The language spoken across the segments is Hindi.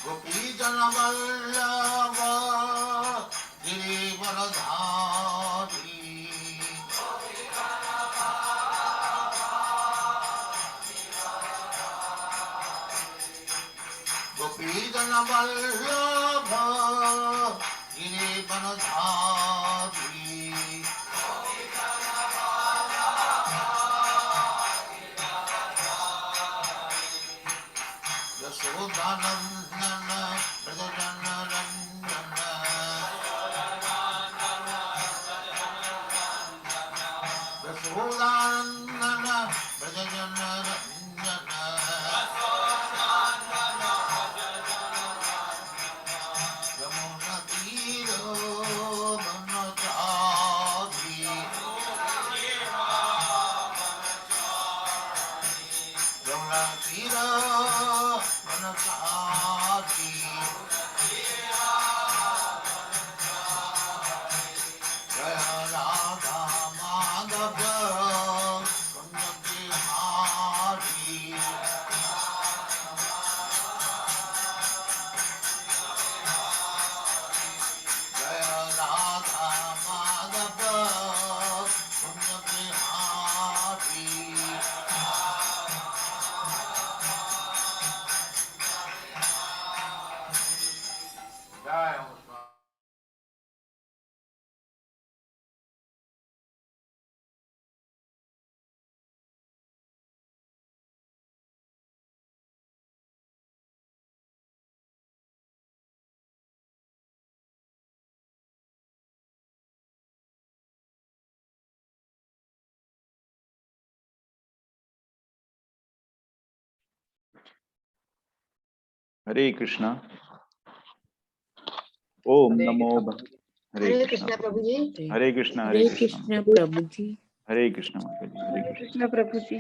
गोपीजन वल्लभ गिरिवरधारी गोपीजन वल्लभ गिरिवरधारी यशोदानंदन ब्रजजन रंजन यशोदानंदन ब्रजजन रंजन यमुना तीर वनचारी यमुना तीर वनचारी जय राधा माधव कुंज बिहारी जय राधा माधव कुंज बिहारी जय हो। हरे कृष्णा। ओम नमो हरे कृष्णा प्रभु जी। हरे कृष्णा हरे कृष्ण प्रभु जी। हरे कृष्णा माता जी। हरे कृष्णा प्रभु जी।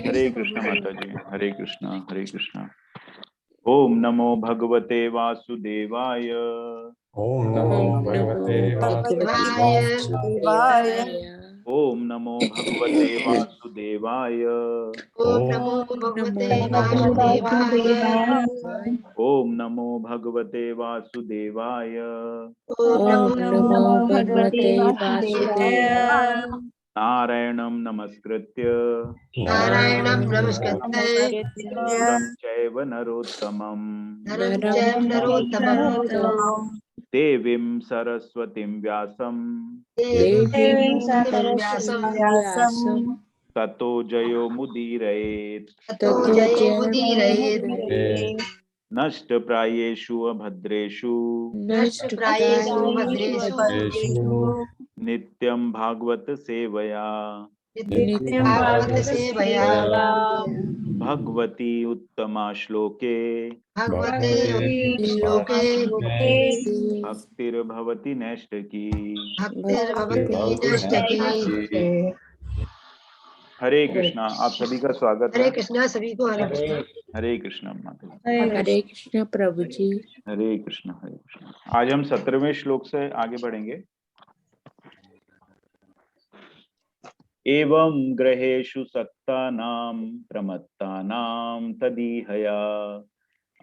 हरे कृष्णा माता जी। हरे कृष्णा हरे कृष्णा। ओम नमो भगवते वासुदेवाय। ओम नमो भगवते वासुदेवाय। ओम नमो भगवते वासुदेवाय। ओम नमो भगवते वासुदेवाय। ओम नमो भगवते वासुदेवाय। ओम ओम नमो नमो भगवते वासुदेवाय। नारायणं नमस्कृत्य नारायणं नमस्कृत्य नरं चैव नरोत्तमं नरं चैव नरोत्तमं देवीं सरस्वतीं व्यासं देवीं सरस्वतीं व्यासं ततो जयो मुदीरयेत्। ततो जयमुदीरयेत्। नष्टप्रायेषु अभद्रेषु नष्टप्रायेषु भद्रेषु नित्यं भागवत सेवया नित्यं भागवत सेवया भगवती उत्तमा श्लोके भगवते श्लोके भक्तिर्भवति नैष्ठिकी। भक्तिर्भवति नैष्ठिकी। हरे कृष्णा। आप सभी का स्वागत है। हरे कृष्णा सभी को हरे कृष्णा। हरे कृष्णा माता जी। हरे कृष्ण प्रभु जी। हरे कृष्णा हरे कृष्णा। आज हम 17वें श्लोक से आगे बढ़ेंगे। एवं ग्रहेषु सक्तानां प्रमत्तानां तदीहया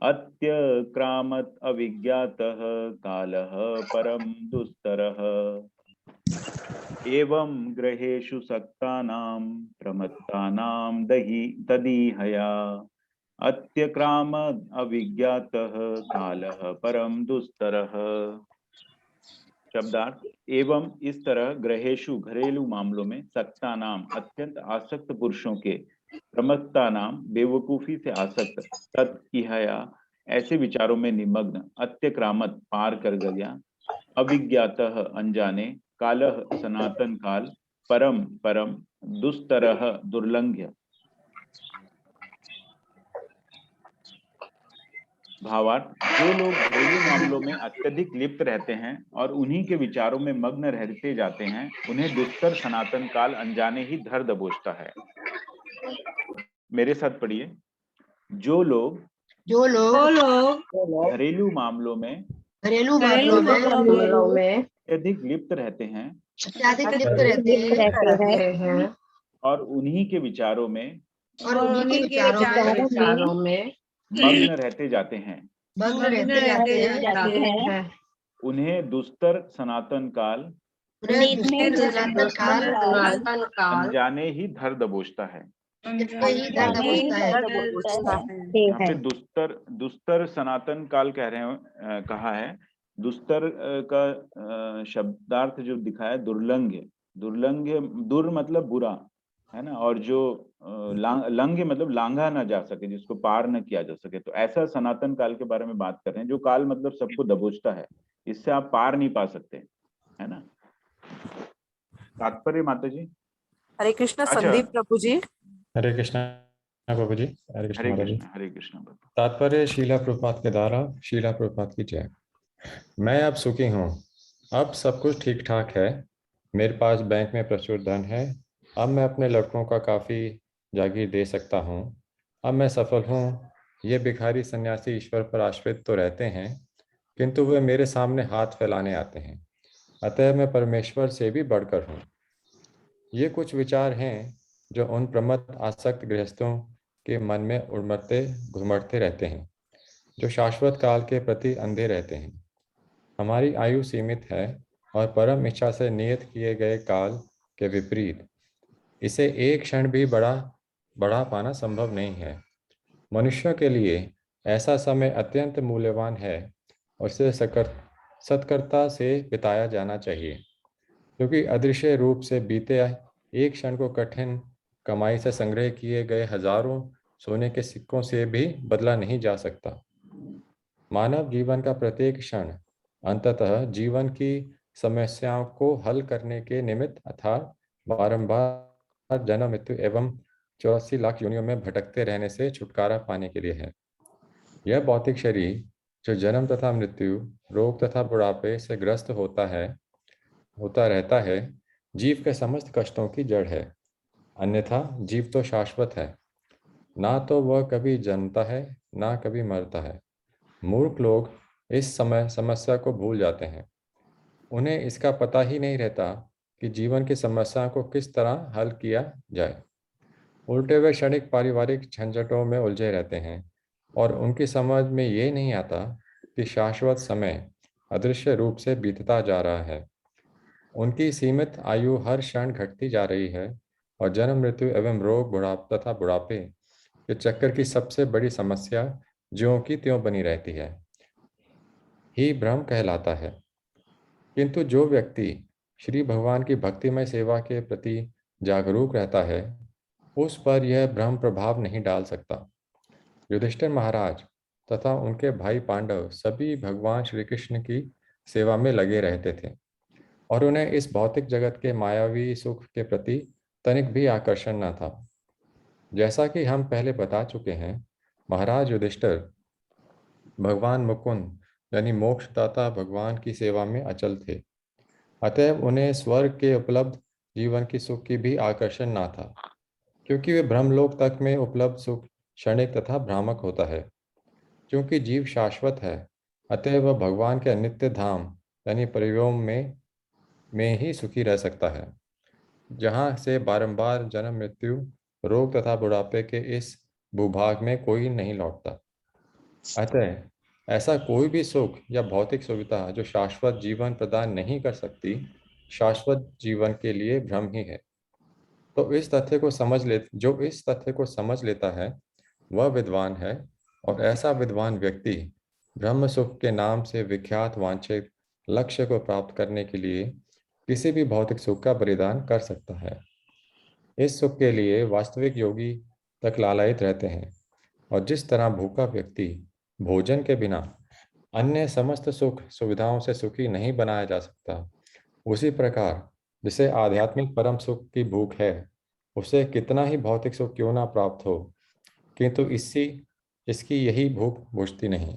अत्यक्रामत् अविज्ञातः कालः परं दुस्तरः। एवं ग्रहेषु सक्तानां प्रमत्तानां तदीहया अत्यक्रामत् अविज्ञातः कालः परम दुस्तरः। शब्दार्थ। एवं इस तरह ग्रहेषु घरेलू मामलों में सक्ता नाम अत्यंत आसक्त पुरुषों के प्रमत्ता नाम बेवकूफी से आसक्त तत् इहया ऐसे विचारों में निमग्न अत्यक्रामत पार कर गया अविज्ञातः अनजाने कालः सनातन काल परम परम दुस्तरः दुर्लंघ्य। भावार्थ। जो लोग घरेलू मामलों में अत्यधिक लिप्त रहते हैं और उन्हीं के विचारों में मग्न रहते जाते हैं उन्हें दुस्तर सनातन काल अनजाने ही धर दबोचता है। मेरे साथ पढ़िए। जो लोग घरेलू मामलों में में अत्यधिक लिप्त रहते हैं अत्याधिक लिप्त रहते हैं और उन्हीं के विचारों में और उन्हीं के विचारों में मग्न रहते जाते हैं। भग्न रहते जाते हैं। उन्हें दुस्तर सनातन काल उन्हें दुष्ट सनातन काल अनजाने ही धर दबोचता है। जिनको ही दर्द पहुंचता है। यहाँ पे दुस्तर सनातन काल कह रहे हैं, कहा है। दुस्तर का शब्दार्थ जो दिखाया दुर्लंघ्य। दुर्लंघ्य, दुर मतलब बुरा है ना, और जो लंघ्य मतलब लांघा ना जा सके, जिसको पार न किया जा सके। तो ऐसा सनातन काल के बारे में बात कर रहे हैं, जो काल मतलब सबको दबोचता है, इससे आप पार नहीं पा सकते, है ना। तात्पर्य माता जी। हरे कृष्ण। अच्छा। संदीप प्रभु जी। हरे कृष्णा प्रभु जी। हरे कृष्ण हरे माता जी। कृष्ण, हरे कृष्ण प्रभु। तात्पर्य शीला प्रभुपाद के द्वारा। शीला प्रभुपाद की जय। मैं अब सुखी हूँ। अब सब कुछ ठीक ठाक है। मेरे पास बैंक में प्रचुर धन है। अब मैं अपने लड़कों का काफ़ी जागीर दे सकता हूँ। अब मैं सफल हूँ। ये भिखारी सन्यासी ईश्वर पर आश्रित तो रहते हैं, किंतु वे मेरे सामने हाथ फैलाने आते हैं। अतः मैं परमेश्वर से भी बढ़कर हूँ। ये कुछ विचार हैं जो उन प्रमत्त आसक्त गृहस्थों के मन में उड़मते घुमड़ते रहते हैं, जो शाश्वत काल के प्रति अंधे रहते हैं। हमारी आयु सीमित है और परम इच्छा से नियत किए गए काल के विपरीत इसे एक क्षण भी बढ़ा पाना संभव नहीं है। मनुष्यों के लिए ऐसा समय अत्यंत मूल्यवान है और इसे सत्कर्ता से बिताया जाना चाहिए, क्योंकि अदृश्य रूप से बीते एक क्षण को कठिन कमाई से संग्रह किए गए हजारों सोने के सिक्कों से भी बदला नहीं जा सकता। मानव जीवन का प्रत्येक क्षण अंततः जीवन की समस्याओं को हल करने के निमित्त अर्थात बारंबार जन्म मृत्यु एवं 84 लाख योनियों में भटकते रहने से छुटकारा पाने के लिए है। यह भौतिक शरीर जो जन्म तथा मृत्यु, रोग तथा बुढ़ापे से ग्रस्त होता रहता है, जीव के समस्त कष्टों की जड़ है। अन्यथा जीव तो शाश्वत है, ना तो वह कभी जन्मता है ना कभी मरता है। मूर्ख लोग इस समय समस्या को भूल जाते हैं। उन्हें इसका पता ही नहीं रहता कि जीवन की समस्या को किस तरह हल किया जाए। उल्टे वे क्षणिक पारिवारिक झंझटों में उलझे रहते हैं और उनकी समझ में ये नहीं आता कि शाश्वत समय अदृश्य रूप से बीतता जा रहा है। उनकी सीमित आयु हर क्षण घटती जा रही है और जन्म मृत्यु एवं रोग तथा बुढ़ापे के चक्कर की सबसे बड़ी समस्या ज्यों की त्यों बनी रहती है ही भ्रम कहलाता है। किंतु जो व्यक्ति श्री भगवान की भक्तिमय सेवा के प्रति जागरूक रहता है, उस पर यह भ्रम प्रभाव नहीं डाल सकता। युधिष्ठिर महाराज तथा उनके भाई पांडव सभी भगवान श्री कृष्ण की सेवा में लगे रहते थे और उन्हें इस भौतिक जगत के मायावी सुख के प्रति तनिक भी आकर्षण न था। जैसा कि हम पहले बता चुके हैं, महाराज युधिष्ठिर भगवान मुकुंद यानी मोक्षदाता भगवान की सेवा में अचल थे। अतः उन्हें स्वर्ग के उपलब्ध जीवन की सुख की भी आकर्षण न था, क्योंकि वे ब्रह्मलोक तक में उपलब्ध सुख क्षणिक तथा भ्रामक होता है। क्योंकि जीव शाश्वत है, अतः वह भगवान के अनित्य धाम यानी परिव्योम में ही सुखी रह सकता है, जहाँ से बारंबार जन्म मृत्यु रोग तथा बुढ़ापे के इस भूभाग में कोई नहीं लौटता। अतः ऐसा कोई भी सुख या भौतिक सुविधा जो शाश्वत जीवन प्रदान नहीं कर सकती, शाश्वत जीवन के लिए भ्रम ही है। तो जो इस तथ्य को समझ लेता है वह विद्वान है, और ऐसा विद्वान व्यक्ति ब्रह्म सुख के नाम से विख्यात वांछित लक्ष्य को प्राप्त करने के लिए किसी भी भौतिक सुख का बलिदान कर सकता है। इस सुख के लिए वास्तविक योगी तक लालायित रहते हैं, और जिस तरह भूखा व्यक्ति भोजन के बिना अन्य समस्त सुख सुविधाओं से सुखी नहीं बनाया जा सकता, उसी प्रकार जिसे आध्यात्मिक परम सुख की भूख है, उसे कितना ही भौतिक सुख क्यों ना प्राप्त हो, किंतु इसकी यही भूख बुझती नहीं।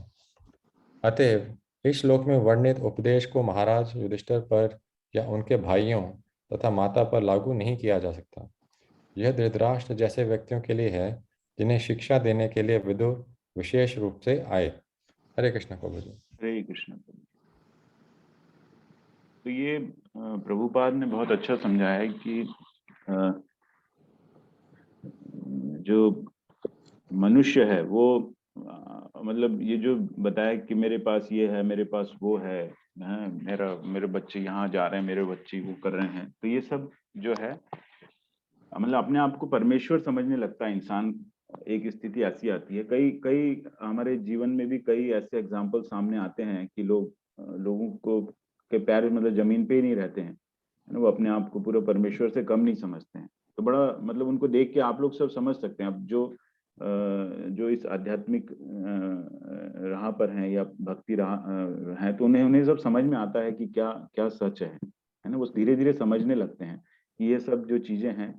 अतएव इस श्लोक में वर्णित उपदेश को महाराज युधिष्ठिर पर या उनके भाइयों तथा माता पर लागू नहीं किया जा सकता। यह धृतराष्ट्र जैसे व्यक्तियों के लिए है जिन्हें शिक्षा देने के लिए विदुर विशेष रूप से आए। हरे कृष्ण प्रभु जी। हरे कृष्ण। तो ये प्रभुपाद ने बहुत अच्छा समझाया है कि जो मनुष्य है वो मतलब ये जो बताया कि मेरे पास ये है, मेरे पास वो है, मेरे बच्चे यहाँ जा रहे हैं, मेरे बच्चे वो कर रहे हैं, तो ये सब जो है मतलब अपने आप को परमेश्वर समझने लगता है इंसान। एक स्थिति ऐसी आती है, कई कई हमारे जीवन में भी कई ऐसे एग्जाम्पल सामने आते हैं कि लोगों को के पैर मतलब जमीन पे ही नहीं रहते हैं, है ना, वो अपने आप को पूरा परमेश्वर से कम नहीं समझते हैं। तो बड़ा मतलब उनको देख के आप लोग सब समझ सकते हैं। अब जो इस आध्यात्मिक राह पर हैं या भक्ति राह हैं, तो उन्हें उन्हें सब समझ में आता है कि क्या क्या सच है ना। वो धीरे धीरे समझने लगते हैं कि ये सब जो चीजें हैं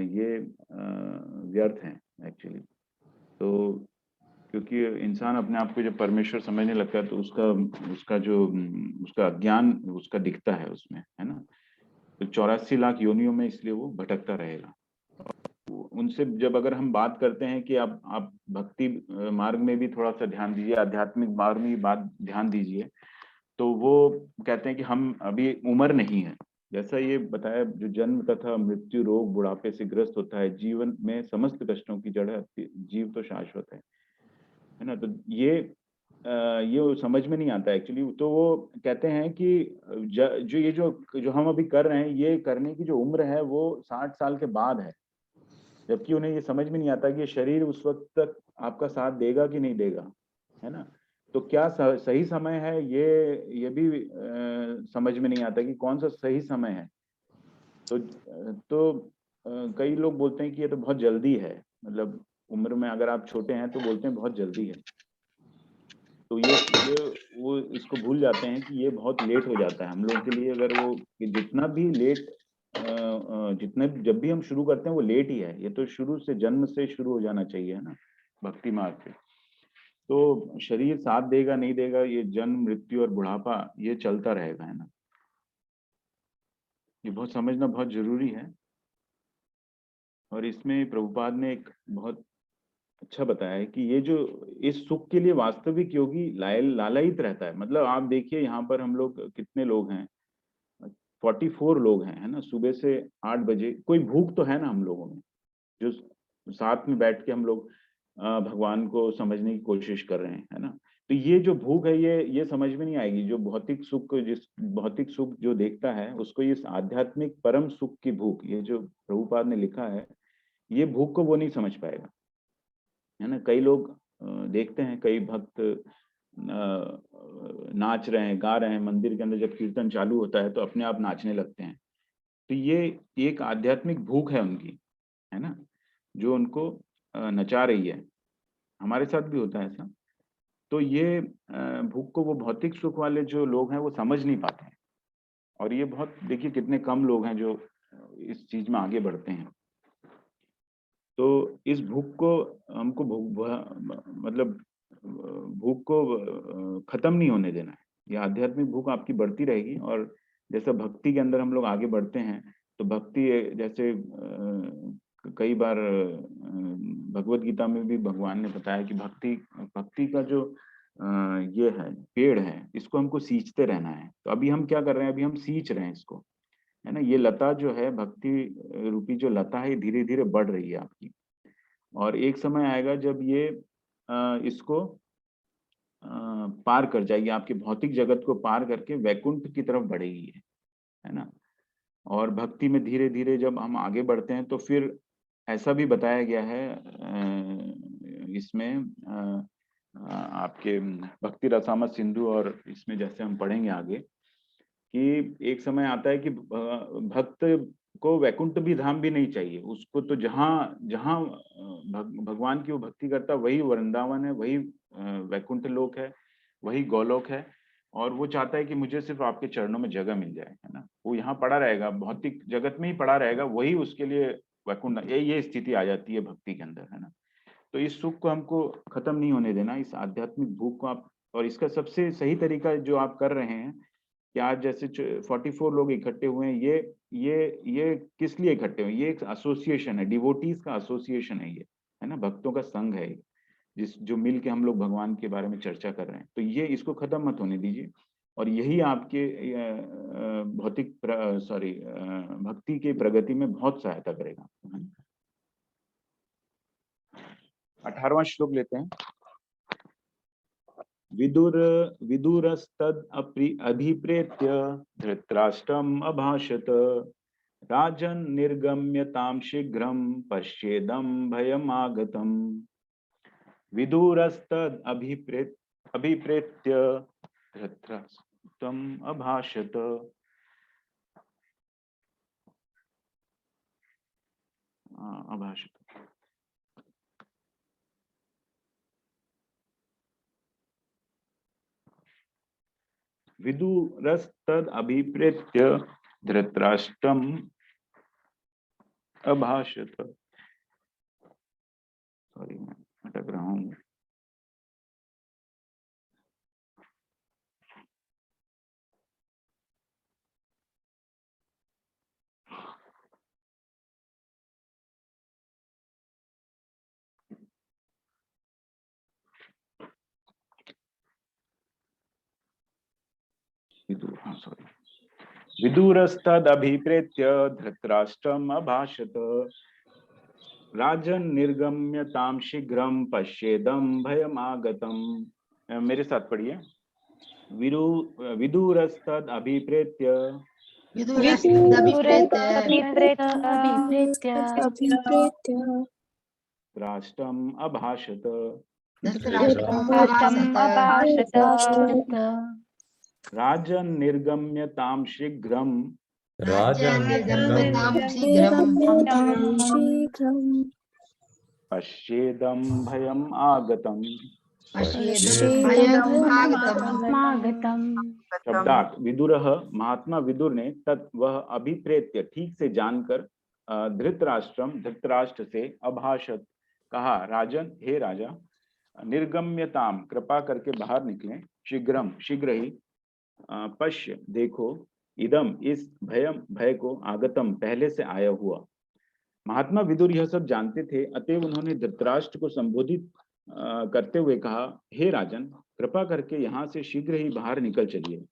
ये व्यर्थ हैं एक्चुअली। तो क्योंकि इंसान अपने आप को जब परमेश्वर समझने लगता है तो उसका जो उसका ज्ञान उसका दिखता है उसमें, है ना। तो 84 लाख योनियों में इसलिए वो भटकता रहेगा। उनसे जब अगर हम बात करते हैं कि आप भक्ति मार्ग में भी थोड़ा सा ध्यान दीजिए, आध्यात्मिक मार्ग में भी बात ध्यान दीजिए, तो वो कहते हैं कि हम अभी उम्र नहीं है। जैसा ये बताया, जो जन्म तथा मृत्यु, रोग, बुढ़ापे से ग्रस्त होता है, जीवन में समस्त कष्टों की जड़ है, जीव तो शाश्वत है ना। तो ये समझ में नहीं आता एक्चुअली। तो वो कहते हैं कि जो हम अभी कर रहे हैं, ये करने की जो उम्र है वो 60 साल के बाद है। जबकि उन्हें ये समझ में नहीं आता कि ये शरीर उस वक्त तक आपका साथ देगा कि नहीं देगा, है ना। तो क्या सही समय है, ये भी समझ में नहीं आता कि कौन सा सही समय है। तो कई लोग बोलते हैं कि ये तो बहुत जल्दी है, मतलब उम्र में अगर आप छोटे हैं तो बोलते हैं बहुत जल्दी है। तो ये वो इसको भूल जाते हैं कि ये बहुत लेट हो जाता है हम लोगों के लिए। अगर वो जितना भी लेट जितने जब भी हम शुरू करते हैं वो लेट ही है। ये तो शुरू से, जन्म से शुरू हो जाना चाहिए, है ना, भक्ति मार्ग पे। तो शरीर साथ देगा नहीं देगा, ये जन्म, मृत्यु और बुढ़ापा ये चलता रहेगा, है ना। ये बहुत समझना बहुत जरूरी है। और इसमें प्रभुपाद ने एक बहुत अच्छा बताया है कि ये जो इस सुख के लिए वास्तविक योगी लालायित रहता है। मतलब आप देखिए यहाँ पर हम लोग कितने लोग हैं, 44 लोग हैं, है ना। सुबह से 8 बजे कोई भूख तो है ना हम लोगों में, जो साथ में बैठ के हम लोग भगवान को समझने की कोशिश कर रहे हैं, है ना। तो ये जो भूख है ये समझ में नहीं आएगी। जो भौतिक सुख, जिस भौतिक सुख जो देखता है उसको, ये आध्यात्मिक परम सुख की भूख, ये जो प्रभुपाद ने लिखा है, ये भूख को वो नहीं समझ पाएगा, है ना। कई लोग देखते हैं, कई भक्त नाच रहे हैं, गा रहे हैं मंदिर के अंदर, जब कीर्तन चालू होता है तो अपने आप नाचने लगते हैं। तो ये एक आध्यात्मिक भूख है उनकी, है ना, जो उनको नचा रही है। हमारे साथ भी होता है ऐसा। तो ये भूख को वो भौतिक सुख वाले जो लोग हैं वो समझ नहीं पाते हैं। और ये बहुत, देखिए कितने कम लोग हैं जो इस चीज में आगे बढ़ते हैं। तो इस भूख को हमको मतलब भूख को खत्म नहीं होने देना है। ये आध्यात्मिक भूख आपकी बढ़ती रहेगी। और जैसा भक्ति के अंदर हम लोग आगे बढ़ते हैं, तो भक्ति जैसे कई बार भगवत गीता में भी भगवान ने बताया कि भक्ति का जो ये है पेड़ है, इसको हमको सींचते रहना है। तो अभी हम क्या कर रहे हैं, अभी हम सींच रहे हैं इसको, है ना। ये लता जो है, भक्ति रूपी जो लता है, ये धीरे धीरे बढ़ रही है आपकी। और एक समय आएगा जब ये इसको पार कर जाएगी, आपके भौतिक जगत को पार करके वैकुंठ की तरफ बढ़ेगी, है ना। और भक्ति में धीरे धीरे जब हम आगे बढ़ते हैं तो फिर ऐसा भी बताया गया है इसमें आपके भक्ति रसामत सिंधु, और इसमें जैसे हम पढ़ेंगे आगे, कि एक समय आता है कि भक्त को वैकुंठ भी धाम भी नहीं चाहिए उसको। तो जहाँ जहाँ भगवान की वो भक्ति करता, वही वृंदावन है, वही वैकुंठ लोक है, वही गोलोक है। और वो चाहता है कि मुझे सिर्फ आपके चरणों में जगह मिल जाए, है ना। वो यहाँ पड़ा रहेगा, भौतिक जगत में ही पड़ा रहेगा, वही उसके लिए वैकुंठ। ये स्थिति आ जाती है भक्ति के अंदर, है ना। तो इस सुख को हमको खत्म नहीं होने देना, इस आध्यात्मिक भूख को आप। और इसका सबसे सही तरीका जो आप कर रहे हैं कि आज जैसे 44 लोग इकट्ठे हुए हैं, ये किस लिए इकट्ठे हुए? ये एक एसोसिएशन है, डिवोटीज का एसोसिएशन है ये, है ना, भक्तों का संघ है जो मिल के हम लोग भगवान के बारे में चर्चा कर रहे हैं। तो ये इसको खत्म मत होने दीजिए। और यही आपके भक्ति के प्रगति में बहुत सहायता करेगा। 18वां श्लोक लेते हैं। विदुरस्तद अभिप्रेत्य धृतराष्ट्रम अभाषत राजन निर्गम्यतां शीघ्रं पश्येदं भयमागतम्। विदुरस्तद अभिप्रेत्य धृतराष्ट्रम अभाषत। विदुरस्तद अभिप्रेत्य धृतराष्ट्रम अभाषत। सॉरी मैं अटक रहा हूँ। विदुरस्तद अभिप्रेत्य धृतराष्ट्रम अभाषत राजन निर्गम्यतां शीघ्रं पश्येदं भयमागतम्। मेरे साथ पढ़िए। विदुरस्तद अभिप्रेत्य राष्ट्रम अभाषत राजन निर्गम्यतां शीघ्रं पश्येदं भयम् आगतम्। शब्दार्थ। विदुरः महात्मा विदुर ने तत् वह अभिप्रेत्य ठीक से जानकर धृतराष्ट्र से अभाषत कहा, राजन हे राजा, निर्गम्यताम कृपा करके बाहर निकलें, शीघ्रम शीघ्र ही, पश्य देखो, इदम इस भय को, आगतम पहले से आया हुआ। महात्मा विदुर यह सब जानते थे, अतएव उन्होंने धृतराष्ट्र को संबोधित करते हुए कहा, हे राजन, कृपा करके यहाँ से शीघ्र ही बाहर निकल चलिए,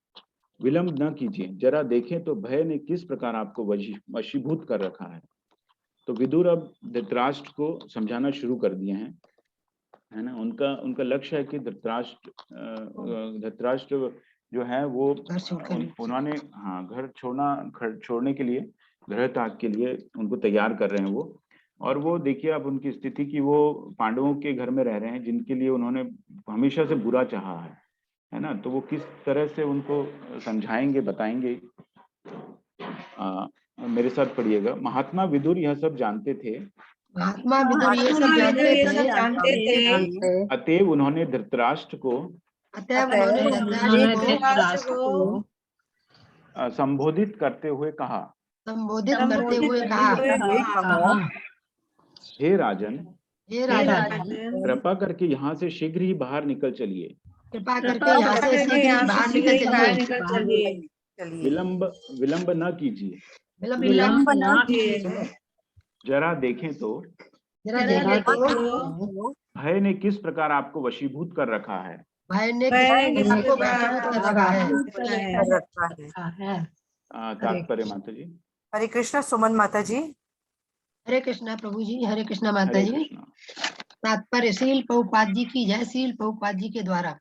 विलंब न कीजिए, जरा देखें तो भय ने किस प्रकार आपको वशीभूत कर रखा है। तो विदुर अब धृतराष्ट्र को समझाना शुरू कर दिए हैं, है ना। उनका लक्ष्य है कि धृतराष्ट्र जो है वो उन्होंने घर छोड़ने के लिए, गृह त्याग के लिए उनको तैयार कर रहे हैं वो। और वो देखिए अब उनकी स्थिति कि वो पांडवों के घर में रह रहे हैं, जिनके लिए उन्होंने हमेशा से बुरा चाहा है ना। तो वो किस तरह से उनको समझाएंगे, बताएंगे। मेरे साथ पढ़िएगा। महात्मा विदुर यह सब जानते थे, अतएव उन्होंने धृतराष्ट्र को संबोधित करते हुए कहा, हे राजन, कृपा करके यहाँ से शीघ्र ही बाहर निकल चलिए, विलंब न कीजिए, जरा देखें तो भय ने किस प्रकार आपको वशीभूत कर रखा है। तात्पर्य माता जी। हरे कृष्णा सुमन माता जी। हरे कृष्णा प्रभु जी। हरे कृष्णा माता जी। तात्पर्य शील प्रभुपाद जी की जय। शील प्रभुपाद जी के द्वारा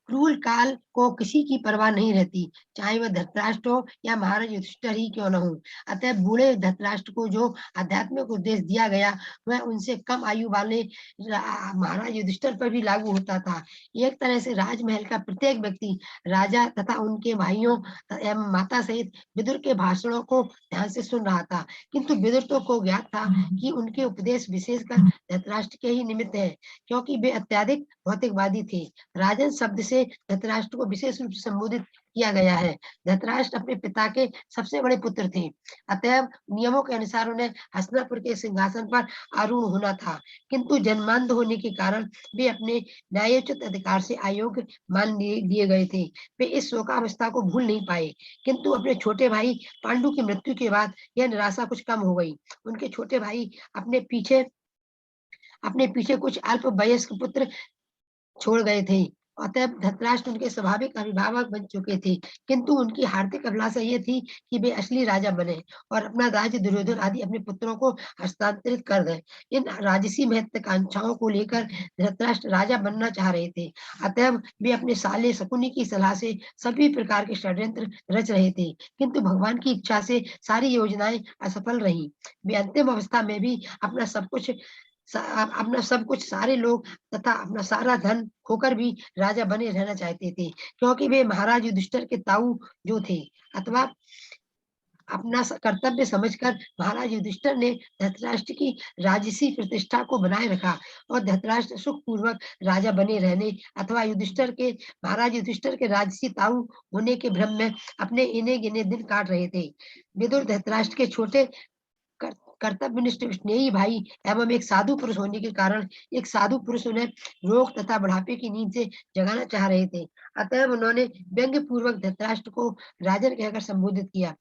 क्रूर काल को किसी की परवाह नहीं रहती, चाहे वह धृतराष्ट्र हो या महाराज युधिष्ठिर ही क्यों न हो। अतः बूढ़े धृतराष्ट्र को जो आध्यात्मिक उपदेश दिया गया वह उनसे कम आयु वाले महाराज युधिष्ठिर पर भी लागू होता था। एक तरह से राजमहल का प्रत्येक व्यक्ति राजा तथा उनके भाइयों एवं माता सहित विदुर के भाषणों को ध्यान से सुन रहा था, किंतु विदुर को ज्ञात था कि उनके उपदेश विशेषकर धृतराष्ट्र के ही निमित्त है, क्योंकि वे अत्यधिक भौतिकवादी थे। राजन शब्द से धृतराष्ट्र को विशेष रूप से संबोधित किया गया है। धृतराष्ट्र अपने पिता के सबसे बड़े पुत्र थे, अतएव नियमों के अनुसार उन्हें हस्तिनापुर के सिंहासन पर आरूढ़ होना था, किंतु जन्मांध होने के कारण वे अपने न्यायोचित अधिकार से अयोग्य मान दिए गए थे। वे इस शोकावस्था को भूल नहीं पाए, किंतु अपने छोटे भाई पांडु की मृत्यु के बाद यह निराशा कुछ कम हो गई। उनके छोटे भाई अपने पीछे कुछ अल्प वयस्क पुत्र छोड़ गए थे, अतः धृतराष्ट्र उनके स्वाभाविक अभिभावक बन चुके थे, किंतु उनकी हार्दिक अभिलाषा ये थी कि वे असली राजा बने और अपना राज्य दुर्योधन आदि अपने पुत्रों को हस्तांतरित कर दें। इन राजसी महत्वाकांक्षाओं को लेकर धृतराष्ट्र राजा बनना चाह रहे थे। अतः वे अपने साले शकुनी की सलाह से सभी प्रकार के षड्यंत्र रच रहे थे, किंतु भगवान की इच्छा से सारी योजनाएं असफल रहीं। वे अंतिम अवस्था में भी अपना सब कुछ सारे लोग तथा अपना सारा धन खोकर भी राजा बने रहना चाहते थे, क्योंकि वे महाराज युधिष्ठिर के ताऊ जो थे, अथवा अपना कर्तव्य समझकर महाराज युधिष्ठिर ने धृतराष्ट्र की राजसी प्रतिष्ठा को बनाए रखा और धृतराष्ट्र सुखपूर्वक राजा बने रहने अथवा महाराज युधिष्ठिर के राजसी ताऊ होने के भ्रम में अपने इन्हें गिने दिन काट रहे थे। विदुर धृतराष्ट्र के छोटे कर्तव्यनिष्ठ स्नेही भाई एवं एक साधु पुरुष होने के कारण एक साधु पुरुष उन्हें रोग तथा बुढ़ापे की नींद से जगाना चाह रहे थे। अतः उन्होंने व्यंग्य पूर्वक धृतराष्ट्र को राजन कहकर संबोधित किया,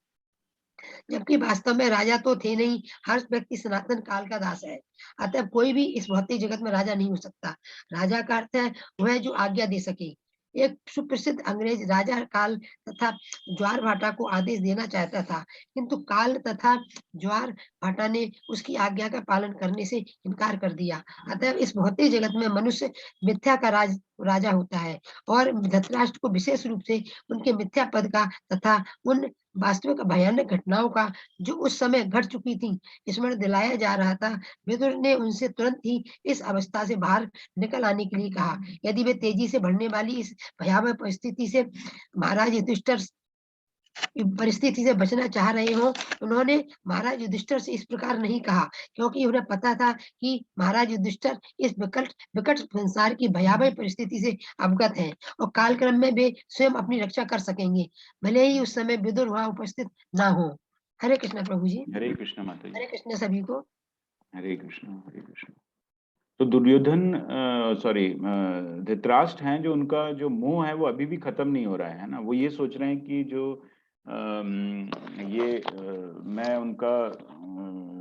जबकि वास्तव में राजा तो थे नहीं, हर व्यक्ति सनातन काल का दास है। अतः कोई भी इस भौतिक जगत में राजा नहीं हो सकता। राजा का अर्थ है वह जो आज्ञा दे सके। एक सुप्रसिद्ध अंग्रेज राजा काल तथा ज्वार भाटा को आदेश देना चाहता था, किंतु काल तथा ज्वार भाटा ने उसकी आज्ञा का पालन करने से इनकार कर दिया। अतः इस भौतिक जगत में मनुष्य मिथ्या का राजा होता है और धृतराष्ट्र को विशेष रूप से उनके मिथ्या पद का तथा उन वास्तविक भयानक घटनाओं का जो उस समय घट चुकी थी स्मरण दिलाया जा रहा था। विदुर ने उनसे तुरंत ही इस अवस्था से बाहर निकल आने के लिए कहा। यदि वे तेजी से बढ़ने वाली इस भयावह परिस्थिति से महाराज युधिष्ठिर परिस्थिति से बचना चाह रहे हो, उन्होंने महाराज युधिष्ठिर से इस प्रकार नहीं कहा, क्योंकि उन्हें पता था कि महाराज युधिष्ठिर इस विकट संसार की भयावह परिस्थिति से अवगत हैं और कालक्रम में वे स्वयं अपनी रक्षा कर सकेंगे, भले ही उस समय विदुर वहां उपस्थित ना हो। हरे कृष्ण प्रभु जी। हरे कृष्ण माता जी। हरे कृष्ण सभी को। हरे कृष्ण हरे कृष्ण। तो दुर्योधन धृतराष्ट्र हैं जो उनका जो मोह है वो अभी भी खत्म नहीं हो रहा है ना। वो ये सोच रहे हैं कि जो मैं उनका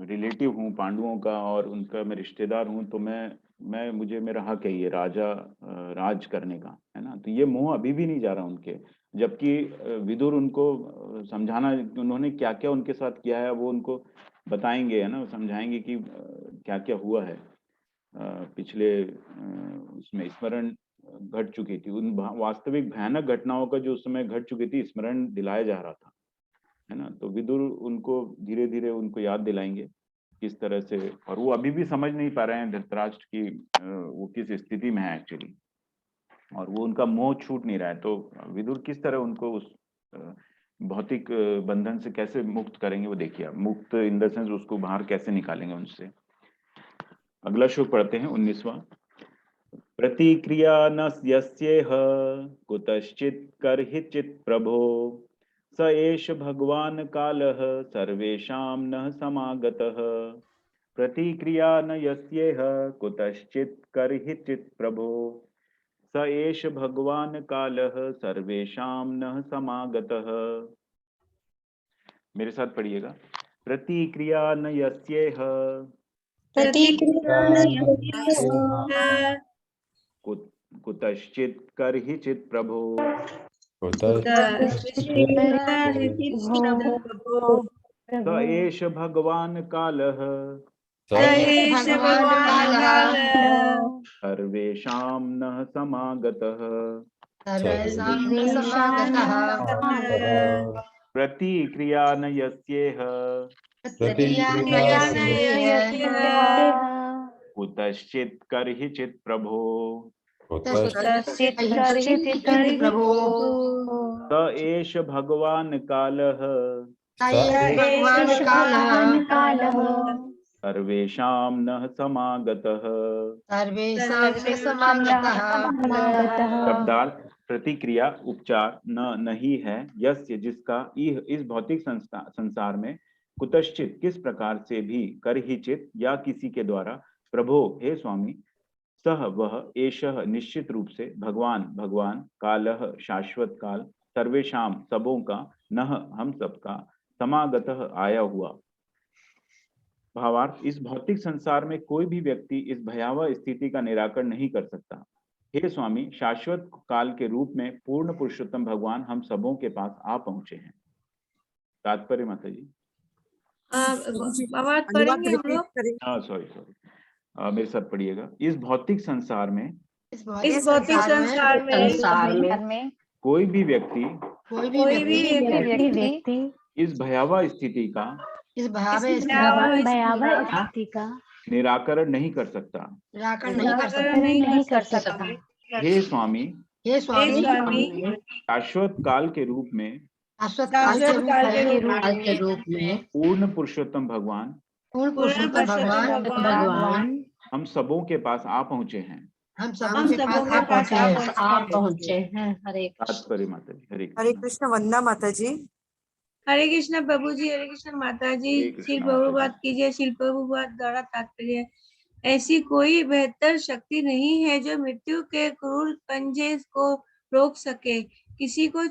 रिलेटिव हूँ पांडवों का और उनका मैं रिश्तेदार हूँ, तो मुझे मेरा हक है ये राज करने का, है ना। तो ये मोह अभी भी नहीं जा रहा उनके, जबकि विदुर उनको समझाना, उन्होंने क्या क्या उनके साथ किया है वो उनको बताएंगे, है ना, समझाएंगे कि क्या क्या हुआ है पिछले उसमें स्मरण घट चुकी थी, उन वास्तविक भयानक घटनाओं का जो उस समय घट चुकी थी स्मरण दिलाया जा रहा था, है ना। तो विदुर उनको धीरे धीरे उनको याद दिलाएंगे किस तरह से, और वो अभी भी समझ नहीं पा रहे हैं धृतराष्ट्र की वो किस स्थिति में है एक्चुअली, और वो उनका मोह छूट नहीं रहा है। तो विदुर किस तरह उनको उस भौतिक बंधन से कैसे मुक्त करेंगे वो देखिए, मुक्त इन द सेंस उसको बाहर कैसे निकालेंगे उनसे। अगला श्लोक पढ़ते हैं 19वां। प्रतिक्रिया न यस्येह कुतश्चित् कर्हिचित् प्रभो स एष भगवान् कालः सर्वेषां नः समागतः। प्रतिक्रिया न यस्येह कुतश्चित् कर्हिचित् प्रभो स एष भगवान् कालः सर्वेषां नः समागतः। मेरे साथ पढ़िएगा। प्रतिक्रिया न यस्येह कुतश्चित् कर्हिचित् प्रभो स एष भगवान् कालः सर्वेषां नः समागतः। प्रतिक्रिया न यस्येह कुतश्चित् कर्हिचित् प्रभो स एष भगवान् कालः सर्वेषां नः समागतः। शब्दार्थ प्रतिक्रिया उपचार न नहीं है, यस्य जिसका, इस भौतिक संसार में, कुतश्चित किस प्रकार से भी, करहिचित या किसी के द्वारा, प्रभो हे स्वामी, सह वह, एषः निश्चित रूप से, भगवान कालः शाश्वत काल, सर्वेषाम सबों का, नह हम सबका, समागतः आया हुआ। भावार्थ, इस भौतिक संसार में कोई भी व्यक्ति इस भयावह स्थिति का निराकरण नहीं कर सकता। हे स्वामी, शाश्वत काल के रूप में पूर्ण पुरुषोत्तम भगवान हम सबों के पास आ पहुंचे हैं। तात्पर्य माता जी। आवाज पढ़ेंगे हम लोग। हाँ सॉरी, मेरे साथ पढ़िएगा। इस भौतिक संसार में इस भौतिक संसार में कोई भी व्यक्ति कोई भी व्यक्ति इस भयावह स्थिति का इस भयावह स्थिति का निराकरण नहीं कर सकता। निराकरण नहीं कर सकता। हे स्वामी, हे स्वामी, शाश्वत काल के रूप में शाश्वत काल के रूप में पूर्ण पुरुषोत्तम भगवान पूर्ण पुरुषोत्तम भगवान हम सबों के पास आ पहुंचे हैं। हम सबों के पास आ पहुंचे हैं। हरे तात्पर्य माता जी। हरे हरे कृष्ण। वंदना माता जी। हरे कृष्ण प्रभु जी, हरे कृष्ण माता जी। हरे कृष्ण शिल माता जी। प्रभुपाद कीजिए। शिल प्रभुपाद द्वारा तात्पर्य, ऐसी कोई बेहतर शक्ति नहीं है जो मृत्यु के क्रूर पंजे को रोक सके। किसी को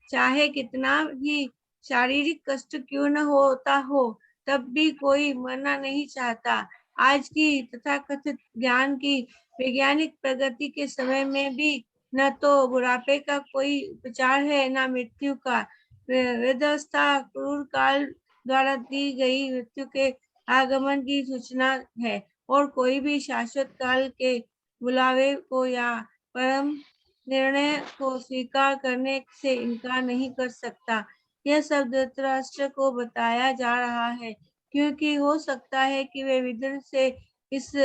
चाहे कितना भी शारीरिक कष्ट क्यों न होता हो, तब भी कोई मरना नहीं चाहता। आज की तथाकथित ज्ञान की वैज्ञानिक प्रगति के समय में भी न तो बुढ़ापे का कोई उपचार है, न मृत्यु का। वेदावस्था क्रूर काल द्वारा दी गई मृत्यु के आगमन की सूचना है, और कोई भी शाश्वत काल के बुलावे को या परम निर्णय को स्वीकार करने से इनकार नहीं कर सकता। यह सब धृतराष्ट्र को बताया जा रहा है, क्योंकि हो सकता है कि वे विदुर से इस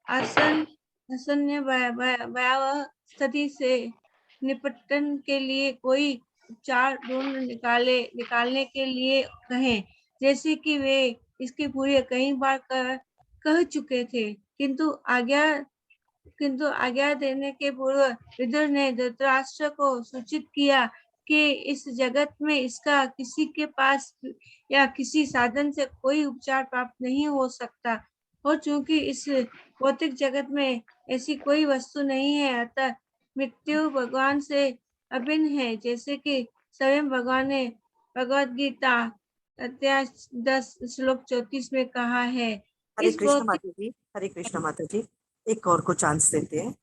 आसन्न भयावह स्थिति से निपटन के लिए कोई उपचार ढूंढ निकालने के लिए कहें, जैसे कि वे इसकी पूरी कई बार कह चुके थे। किंतु आज्ञा देने के पूर्व विदुर ने धृतराष्ट्र को सूचित किया कि इस जगत में इसका किसी के पास या किसी साधन से कोई उपचार प्राप्त नहीं हो सकता, और चूंकि इस भौतिक जगत में ऐसी कोई वस्तु नहीं है, अतः मृत्यु भगवान से अभिन्न है, जैसे कि स्वयं भगवान ने भगवद गीता अध्याय 10 श्लोक 34 में कहा है। हरे कृष्ण माता जी। हरे कृष्ण माता जी। एक और को चांस देते हैं।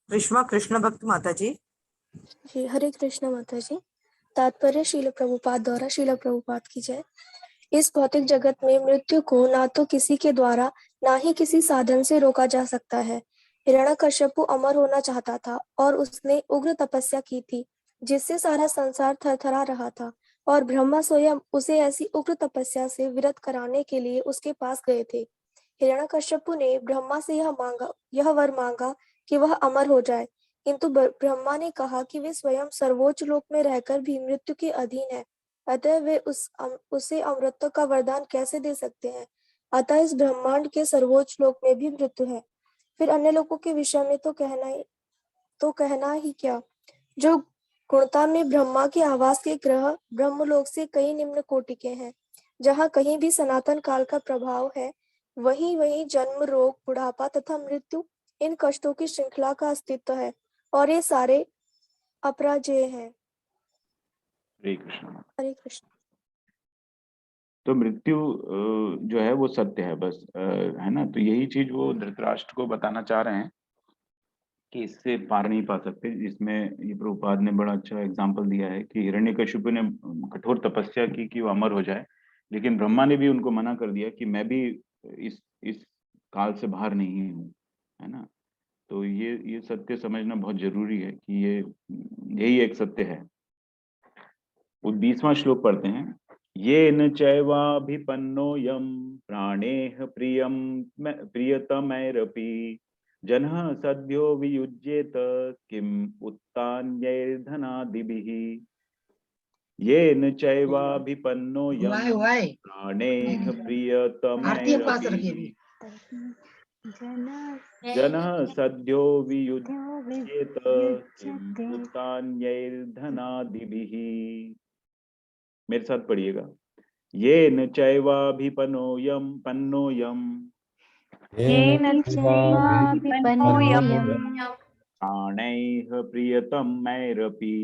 कृष्ण भक्त माता जी। जी हरे कृष्ण माता जी। तात्पर्य शील प्रभुपाद द्वारा शील प्रभुपाद की जय। इस भौतिक जगत में मृत्यु को ना तो किसी के द्वारा ना ही किसी साधन से रोका जा सकता है। हिरण्यकश्यपु अमर होना चाहता था और उसने उग्र तपस्या की थी, जिससे सारा संसार थरथरा रहा था, और ब्रह्मा स्वयं उसे ऐसी उग्र तपस्या से विरत कराने के लिए उसके पास गए थे। हिरण्यकश्यपु ने ब्रह्मा से यह वर मांगा कि वह अमर हो जाए, किंतु ब्रह्मा ने कहा कि वे स्वयं सर्वोच्च लोक में रहकर भी मृत्यु के अधीन है, अतः वे उसे अमरत्व का वरदान कैसे दे सकते हैं। अतः इस ब्रह्मांड के सर्वोच्च लोक में भी मृत्यु है। फिर अन्य लोगों के विषय में तो कहना ही क्या। जो गुणता में ब्रह्मा के आवास के ग्रह ब्रह्मलोक से कई निम्न कोटि के हैं, जहाँ कहीं भी सनातन काल का प्रभाव है, वहीं जन्म, रोग, बुढ़ापा तथा मृत्यु, इन कष्टों की श्रृंखला का अस्तित्व है, और ये सारे अपराजेय हैं। हरे कृष्ण। हरे कृष्ण। तो मृत्यु जो है वो सत्य है, बस है ना। तो यही चीज वो धृतराष्ट्र को बताना चाह रहे हैं कि इससे पार नहीं पा सकते। इसमें ये प्रभुपाद ने बड़ा अच्छा एग्जाम्पल दिया है कि हिरण्यकशिपु ने कठोर तपस्या की कि वो अमर हो जाए, लेकिन ब्रह्मा ने भी उनको मना कर दिया कि मैं भी इस काल से बाहर नहीं हूँ, है ना। तो ये सत्य समझना बहुत जरूरी है कि यही एक सत्य है। वो 20वां श्लोक पढ़ते हैं। ये न चैवाभिपन्नो यम प्राणेह प्रियतमैरपि जनः सद्यो वियुज्येत किम उत्तान्यैर्धनादिभिः। ये न चैवाभिपन्नो यम प्राणेह प्रियतमैरपि जनः सद्यो वियुज्येत किम उत्तान्यैर्धनादिभिः। मेरे साथ पढ़िएगा। ये न चैवाभिपन्नो यम प्राणैः प्रियतमैरपि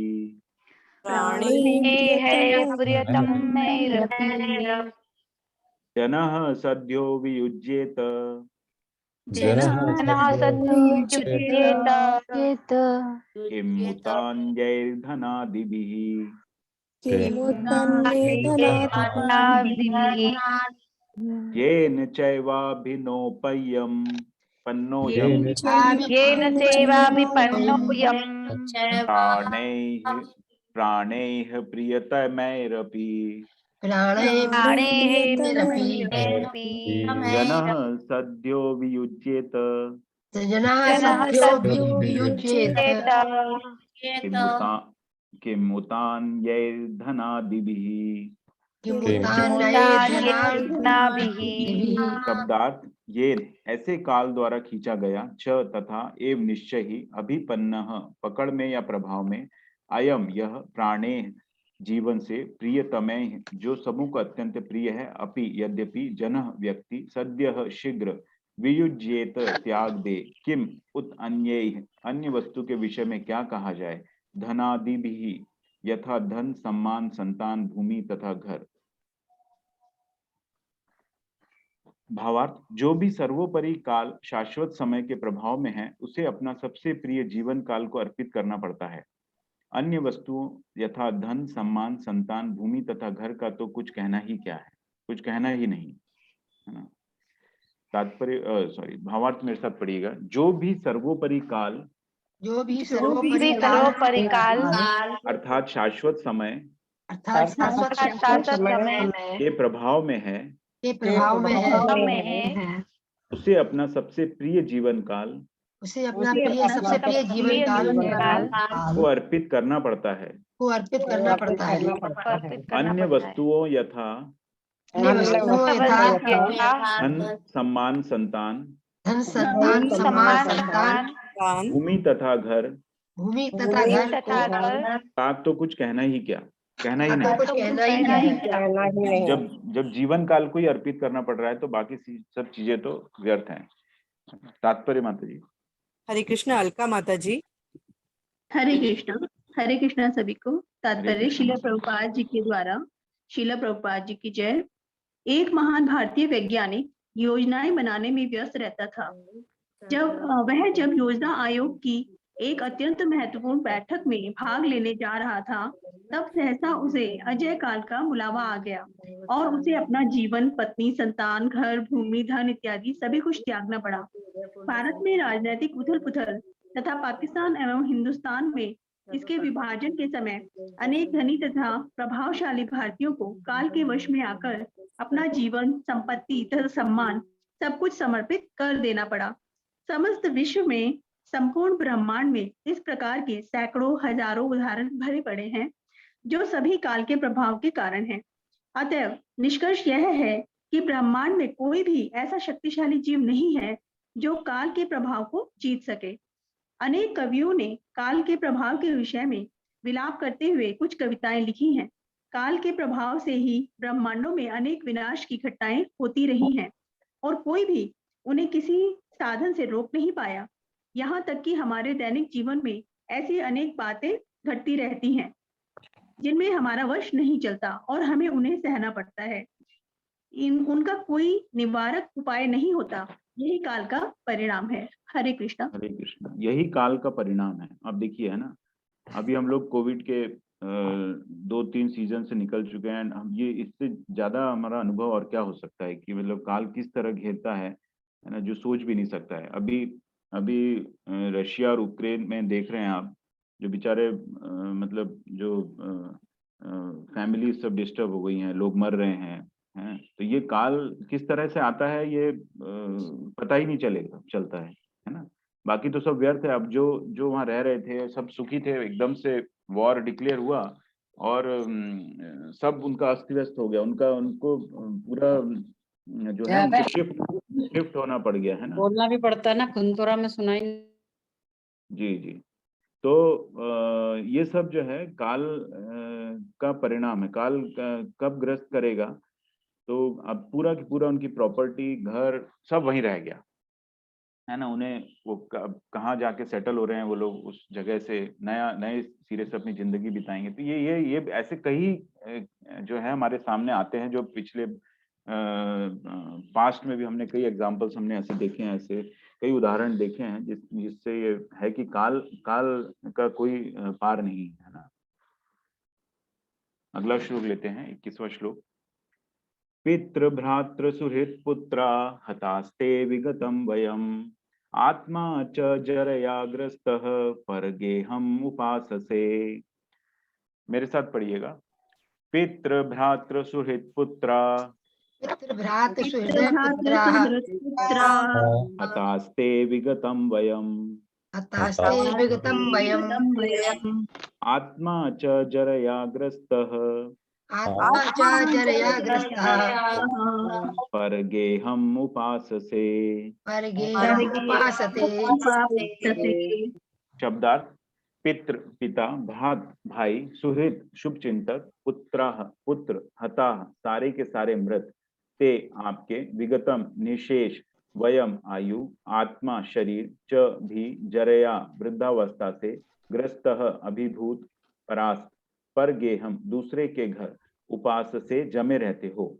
जनः सद्यो वियुज्येत जनः सद्युज्येत किं मुतान्यैर्धनादिभिः येन चैवाभिनोपय्यं पन्नोऽयं प्राणैः प्रियतमैरपि जनः सद्यो वियुज्येत किं मुतान्यैर्धनादिभिः शब्दार्थ ये ऐसे काल द्वारा खींचा गया, च तथा एव निश्चय ही, अभिपन्नः पकड़ में या प्रभाव में, अयम यह, प्राणे जीवन से, प्रियतमय जो समूह को अत्यंत प्रिय है, अपि यद्यपि, जनः व्यक्ति, सद्यः शीघ्र, वियुज्येत त्याग दे, किम उत अन्यैः अन्य वस्तु के विषय में क्या कहा जाए, धनादिभिः यथा धन, सम्मान, संतान, भूमि तथा घर। भावार्थ, जो भी सर्वोपरि काल शाश्वत समय के प्रभाव में है, उसे अपना सबसे प्रिय जीवन काल को अर्पित करना पड़ता है। अन्य वस्तुओं यथा धन, सम्मान, संतान, भूमि तथा घर का तो कुछ कहना ही क्या है, कुछ कहना ही नहीं, है ना। तात्पर्य भावार्थ मेरे साथ पढ़िएगा। जो भी सर्वोपरि काल अर्थात शाश्वत समय के प्रभाव में है, उसे अपना सबसे प्रिय जीवन काल को अर्पित करना पड़ता है। अन्य वस्तुओं यथा धन, सम्मान, संतान, भूमि तथा घर का तो कुछ कहना ही क्या, कहना ही नहीं। जब जीवन काल को ही अर्पित करना पड़ रहा है तो बाकी सब चीजें तो व्यर्थ हैं। तात्पर्य माता जी। हरे कृष्ण। अलका माता जी। हरे कृष्ण सभी को। तात्पर्य श्रील प्रभुपाद जी के द्वारा। श्रील प्रभुपाद जी की जय। एक महान भारतीय वैज्ञानिक योजनाएं बनाने में व्यस्त रहता था। जब योजना आयोग की एक अत्यंत महत्वपूर्ण बैठक में भाग लेने जा रहा था, तब सहसा उसे अजय काल का बुलावा आ गया और उसे अपना जीवन, पत्नी, संतान, घर, भूमि, धन इत्यादि सभी कुछ त्यागना पड़ा। भारत में राजनीतिक उथल पुथल तथा पाकिस्तान एवं हिंदुस्तान में इसके विभाजन के समय अनेक धनी तथा प्रभावशाली भारतीयों को काल के वश में आकर अपना जीवन, संपत्ति तथा सम्मान सब कुछ समर्पित कर देना पड़ा। समस्त विश्व में, संपूर्ण ब्रह्मांड में इस प्रकार के सैकड़ों हजारों उदाहरण भरे पड़े हैं जो सभी काल के प्रभाव के कारण हैं। अतएव निष्कर्ष यह है कि ब्रह्मांड में कोई भी ऐसा शक्तिशाली जीव नहीं है जो काल के प्रभाव को जीत सके। अनेक कवियों ने काल के प्रभाव के विषय में विलाप करते हुए कुछ कविताएं लिखी हैं। काल के प्रभाव से ही ब्रह्मांडों में अनेक विनाश की घटनाएं होती रही हैं और कोई भी उन्हें किसी साधन से रोक नहीं पाया। यहाँ तक कि हमारे दैनिक जीवन में ऐसी अनेक बातें घटती रहती हैं जिनमें हमारा वश नहीं चलता और हमें उन्हें सहना पड़ता है। उनका कोई निवारक उपाय नहीं होता। यही काल का परिणाम है। हरे कृष्णा। हरे कृष्णा। यही काल का परिणाम है। अब देखिए, है ना, अभी हम लोग कोविड के 2-3 सीजन से निकल चुके हैं। हम ये इससे ज्यादा हमारा अनुभव और क्या हो सकता है कि मतलब काल किस तरह घेरता है ना, जो सोच भी नहीं सकता है। अभी रशिया और यूक्रेन में देख रहे हैं आप, जो बेचारे मतलब जो फैमिली सब डिस्टर्ब हो गई हैं, लोग मर रहे हैं, तो ये काल किस तरह से आता है ये पता ही नहीं चलता है ना। बाकी तो सब व्यर्थ है। अब जो वहाँ रह रहे थे सब सुखी थे, एकदम से वॉर डिक्लेयर हुआ और सब उनका अस्त व्यस्त हो गया। उनको पूरा जो है उनको शिफ्ट होना पड़ गया, है ना। बोलना भी पड़ता है ना, खुंतोरा में सुनाई। जी। तो ये सब जो है काल का परिणाम है। काल कब ग्रस्त करेगा, तो अब पूरा की पूरा उनकी प्रॉपर्टी, घर सब वहीं रह गया, है ना। उन्हें वो कहाँ जाके सेटल हो रहे हैं वो लोग, उस जगह से नए सिरे से अपनी जिंदगी बिताएंगे। तो ये ऐसे कई जो है हमारे सामने आते हैं जो पिछले पास्ट में भी हमने कई एग्जांपल्स हमने ऐसे देखे हैं, ऐसे कई उदाहरण देखे हैं जिससे ये है कि काल का कोई पार नहीं है ना। अगला श्लोक लेते हैं, 21वां श्लोक। पितृ भ्रातृ सुहृत पुत्रा हतास्ते विगतम वयम आत्मा च जरया ग्रस्तः परगेहम उपाससे। मेरे साथ पढ़िएगा। पितृ भ्रातृ सुहृत पुत्रा पितृ भ्रातृ सुहृदय पुत्राः हतास्ते विगतम वयम हतास्ते विगतं वयम् आत्मा च जरया ग्रस्तः आत्मा च जरया ग्रस्तः परगेहम उपाससे। परगेहम् उपासते। शब्दार्थ। पितृ पिता, भ्रात भाई, सुहृद शुभ चिंतक, पुत्राः पुत्र, हताः सारे के सारे मृत, ते आपके, विगतम निशेष, वयम आयु, आत्मा शरीर, च भी जरया वृद्धावस्था से, ग्रस्तः अभिभूत, परास्त, पर गेहम दूसरे के घर, उपास से जमे रहते हो।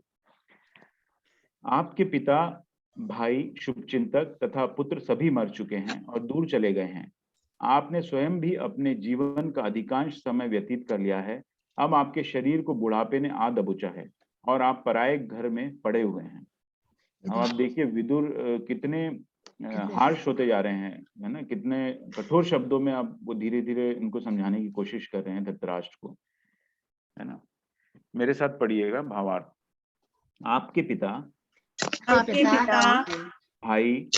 आपके पिता, भाई, शुभचिंतक तथा पुत्र सभी मर चुके हैं और दूर चले गए हैं। आपने स्वयं भी अपने जीवन का अधिकांश समय व्यतीत कर लिया है। अब आपके शरीर को बुढ़ापे ने आ दबोचा है और आप पराये घर में पड़े हुए हैं। अब आप देखिए विदुर कितने हार्श होते जा रहे हैं, है ना, कितने कठोर शब्दों में आप वो धीरे धीरे उनको समझाने की कोशिश कर रहे हैं धृतराष्ट्र को, है ना। मेरे साथ पढ़िएगा भावार्थ। आपके पिता, भाई,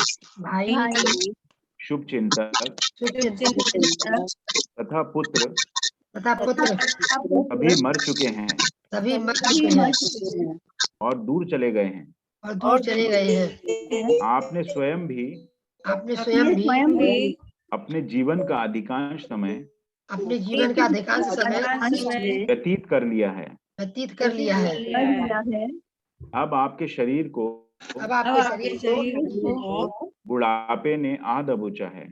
शुभ चिंतक तथा पुत्र सभी मर चुके हैं और दूर चले गए हैं। आपने स्वयं भी अपने जीवन का अधिकांश समय व्यतीत कर लिया है। अब आपके शरीर को बुढ़ापे ने आ दबोचा है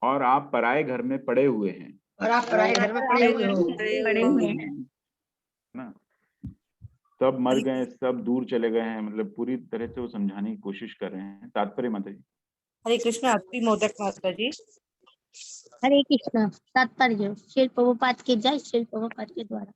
और आप पराये घर में पड़े हुए हैं ना। सब मर गए, सब दूर चले गए हैं, मतलब पूरी तरह से वो समझाने की कोशिश कर रहे हैं। तात्पर्य माता जी। हरे कृष्ण। अति मोदक माता जी। हरे कृष्ण। तात्पर्य। श्रील प्रभुपाद के जय। श्रील प्रभुपाद के द्वारा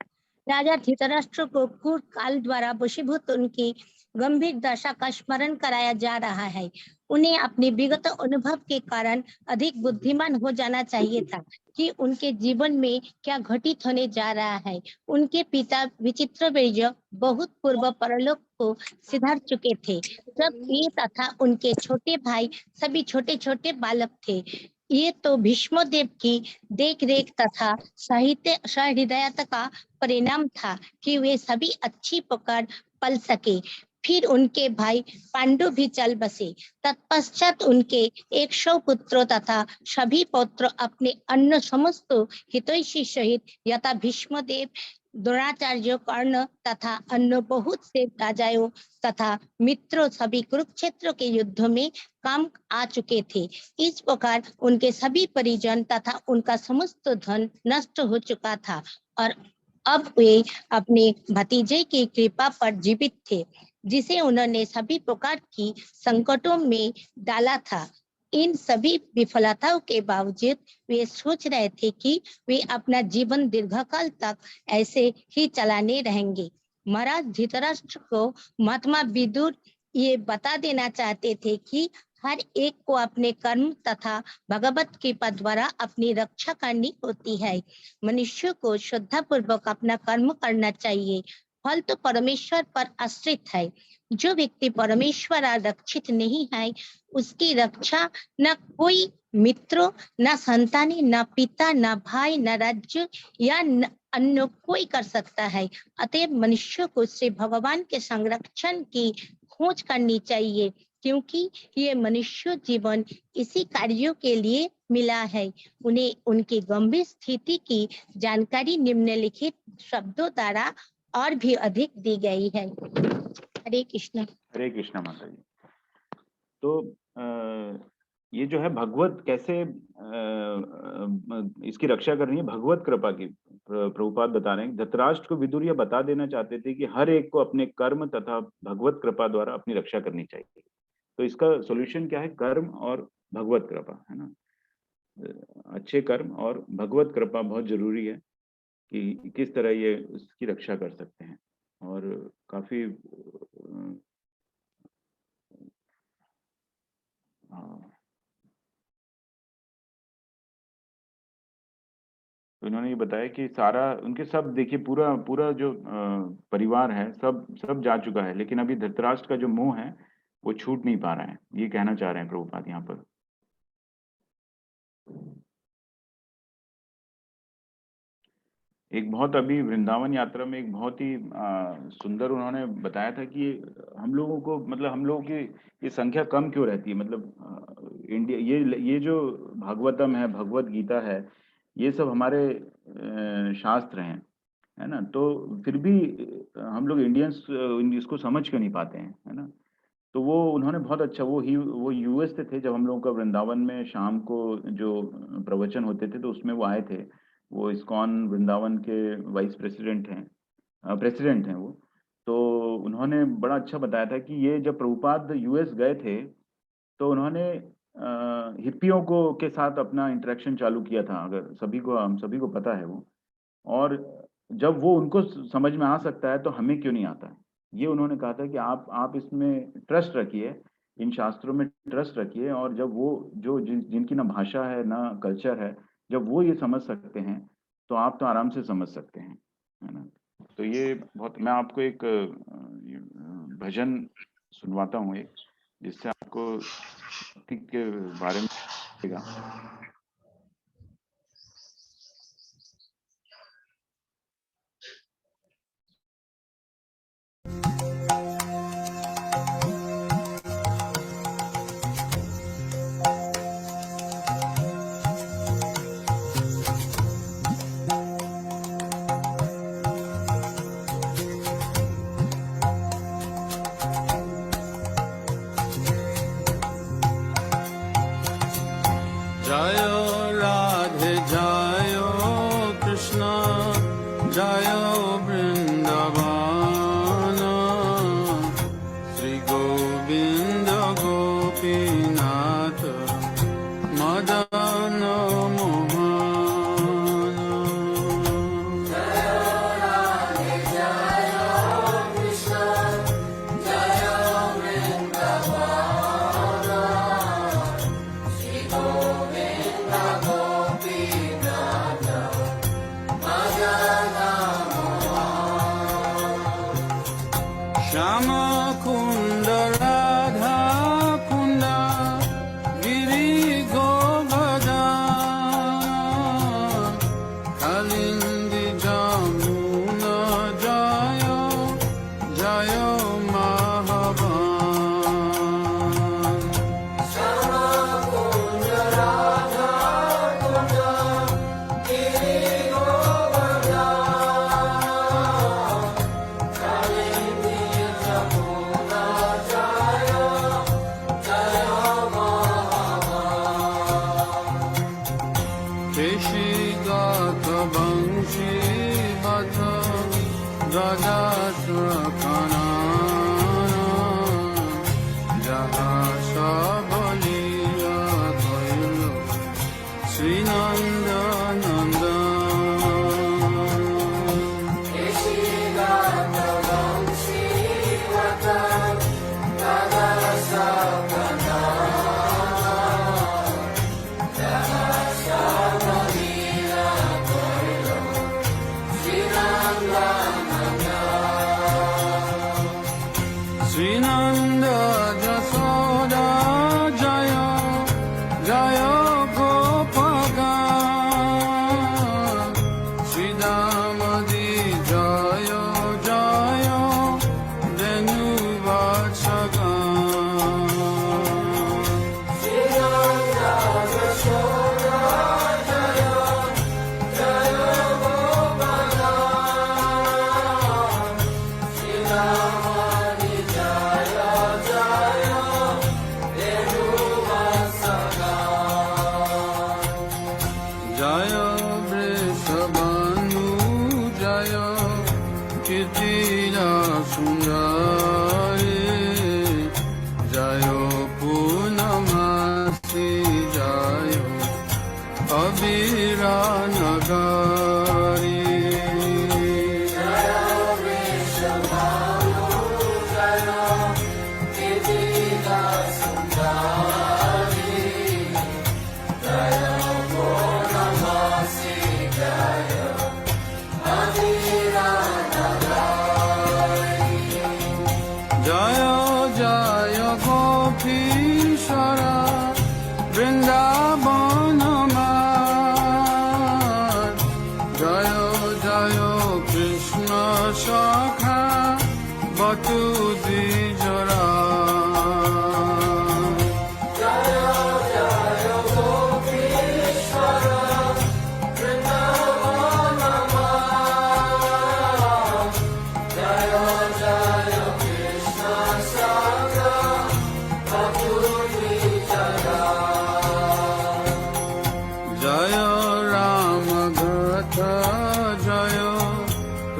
राजा धृतराष्ट्र को क्रूर काल द्वारा वशीभूत उनकी गंभीर दशा का स्मरण कराया जा रहा है। उन्हें अपने विगत अनुभव के कारण अधिक बुद्धिमान हो जाना चाहिए था कि उनके जीवन में क्या घटित होने जा रहा है। उनके पिता विचित्रवीर्य बहुत पूर्व परलोक को सिधार चुके थे, जबकि तथा उनके छोटे भाई सभी छोटे छोटे बालक थे। ये तो भीष्मदेव की देख रेख तथा सहृदयता का परिणाम था कि वे सभी अच्छी पकड़ पल सके। फिर उनके भाई पांडु भी चल बसे। तत्पश्चात उनके 100 पुत्रों तथा सभी पौत्र अपने अन्य समस्त हितैषी सहित यथा भीष्मदेव, द्रोणाचार्य, कर्ण तथा अन्य बहुत से राजाओं तथा मित्रों सभी कुरुक्षेत्र के युद्ध में काम आ चुके थे। इस प्रकार उनके सभी परिजन तथा उनका समस्त धन नष्ट हो चुका था और अब वे अपने भतीजे की कृपा पर जीवित थे, जिसे उन्होंने सभी प्रकार की संकटों में डाला था। इन सभी विफलताओं के बावजूद वे सोच रहे थे कि वे अपना जीवन दीर्घकाल तक ऐसे ही चलाने रहेंगे। महाराज धृतराष्ट्र को महात्मा विदुर ये बता देना चाहते थे कि हर एक को अपने कर्म तथा भगवत कृपा द्वारा अपनी रक्षा करनी होती है। मनुष्य को श्रद्धा पूर्वक अपना कर्म करना चाहिए। फल तो परमेश्वर पर आश्रित है। जो व्यक्ति परमेश्वर आरक्षित नहीं है, उसकी रक्षा न कोई मित्र, न संतानी, न पिता, न भाई, न राज्य या अन्य कोई कर सकता है। अतएव मनुष्य को श्री भगवान के संरक्षण की खोज करनी चाहिए, क्योंकि ये मनुष्य जीवन इसी कार्यों के लिए मिला है। उन्हें उनकी गंभीर स्थिति की जानकारी निम्नलिखित शब्दों द्वारा और भी अधिक दी गई है। हरे कृष्ण। हरे कृष्ण माता जी। तो ये जो है भगवत कैसे इसकी रक्षा करनी है, भगवत कृपा की प्रभुपाद बता रहे हैं, धृतराष्ट्र को विदुर यह बता देना चाहते थे कि हर एक को अपने कर्म तथा भगवत कृपा द्वारा अपनी रक्षा करनी चाहिए। तो इसका सॉल्यूशन क्या है? कर्म और भगवत कृपा, है ना। अच्छे कर्म और भगवत कृपा बहुत जरूरी है कि किस तरह ये उसकी रक्षा कर सकते हैं। और काफी तो इन्होंने ये बताया कि सारा उनके सब देखिए पूरा पूरा जो परिवार है सब जा चुका है, लेकिन अभी धृतराष्ट्र का जो मोह है वो छूट नहीं पा रहा है, ये कहना चाह रहे हैं प्रभुपाद यहाँ पर। एक बहुत अभी वृंदावन यात्रा में एक बहुत ही सुंदर उन्होंने बताया था कि हम लोगों को मतलब हम लोगों की ये संख्या कम क्यों रहती है, मतलब इंडिया ये जो भागवतम है, भगवत गीता है, ये सब हमारे शास्त्र हैं, है ना, तो फिर भी हम लोग इंडियंस इसको समझ क्यों नहीं पाते हैं, है ना। तो वो उन्होंने बहुत अच्छा वो यूएस से थे जब हम लोगों का वृंदावन में शाम को जो प्रवचन होते थे तो उसमें वो आए थे। वो इस्कॉन वृंदावन के वाइस प्रेसिडेंट हैं वो। तो उन्होंने बड़ा अच्छा बताया था कि ये जब प्रभुपाद यूएस गए थे तो उन्होंने हिप्पियों को के साथ अपना इंटरेक्शन चालू किया था, अगर हम सभी को पता है वो। और जब वो उनको समझ में आ सकता है तो हमें क्यों नहीं आता है, ये उन्होंने कहा था कि आप इसमें ट्रस्ट रखिए, इन शास्त्रों में ट्रस्ट रखिए, और जब वो जिनकी ना भाषा है ना कल्चर है, जब वो ये समझ सकते हैं तो आप तो आराम से समझ सकते हैं, है ना। तो ये बहुत, मैं आपको एक भजन सुनवाता हूँ एक, जिससे आपको भक्ति के बारे में लगेगा। जय वृषभानु सुंदरी जय पूर्णमासी जय अबीरा नगरी जय जय गोपीश्वर वृंदावन जय जय कृष्ण सखा बटु द्विजरा जय राम घथ जय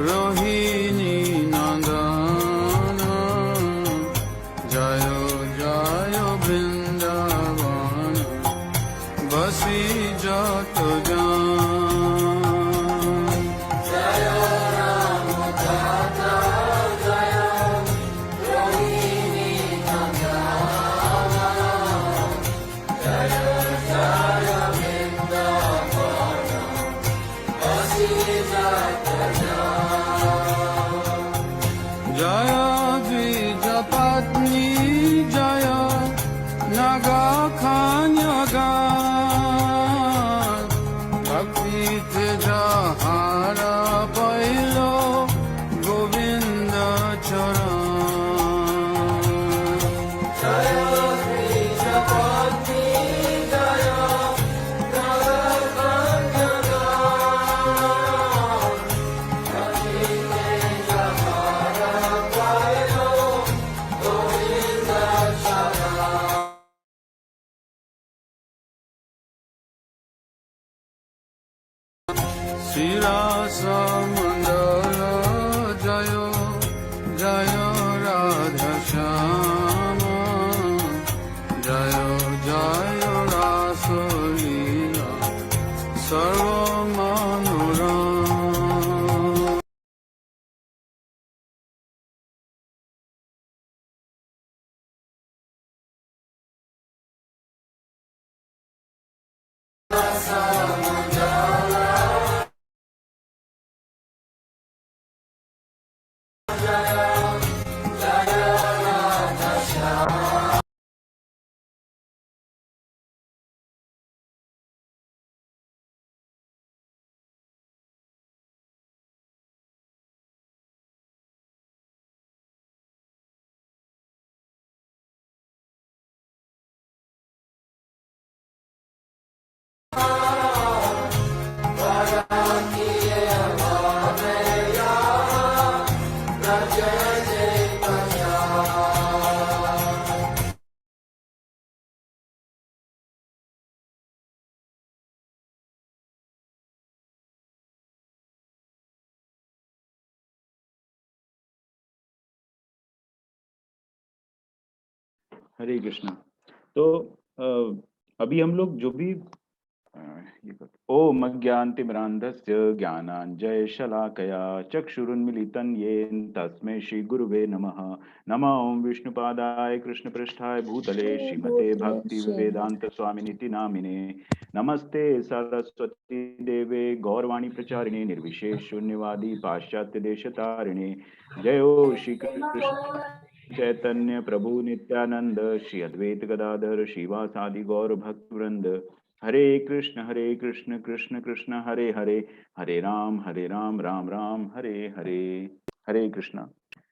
रोहिणी नंदन जय जय वृंदावन बसी जत जान जय राम घथ जय रोहिणी नंदन जय जय जय द्विज पत्नी जय नग खान्यगा भक्ति तेजहार पैलो गोविंद चरण जय द्विज पत्नी जय नग खान्यगा श्रीरासमंडल जय जय राधा श्याम जय जय रासलीला सर्वमनोरम हरे कृष्णा। तो अभी हम लोग जो भी ओम अज्ञानतिमिरान्धस्य ज्ञानाञ्जनशलाकया चक्षुरुन्मीलितं येन तस्मै श्रीगुरुवे नमः। नमः ओं विष्णुपादाय कृष्णपृष्ठाय भूतले श्रीमते भक्तिवेदान्त स्वामिनिति नामिने। नमस्ते सरस्वती देवे गौरवाणी प्रचारिणे निर्विशेष शून्यवादी पाश्चात्य देशतारिणे। जयो श्री कृष्ण चैतन्य प्रभु नित्यानंद श्री अद्वैत गदाधर श्रीवासादि गौर भक्त वृंद। हरे कृष्ण कृष्ण कृष्ण हरे हरे, हरे राम राम राम हरे हरे। हरे कृष्णा।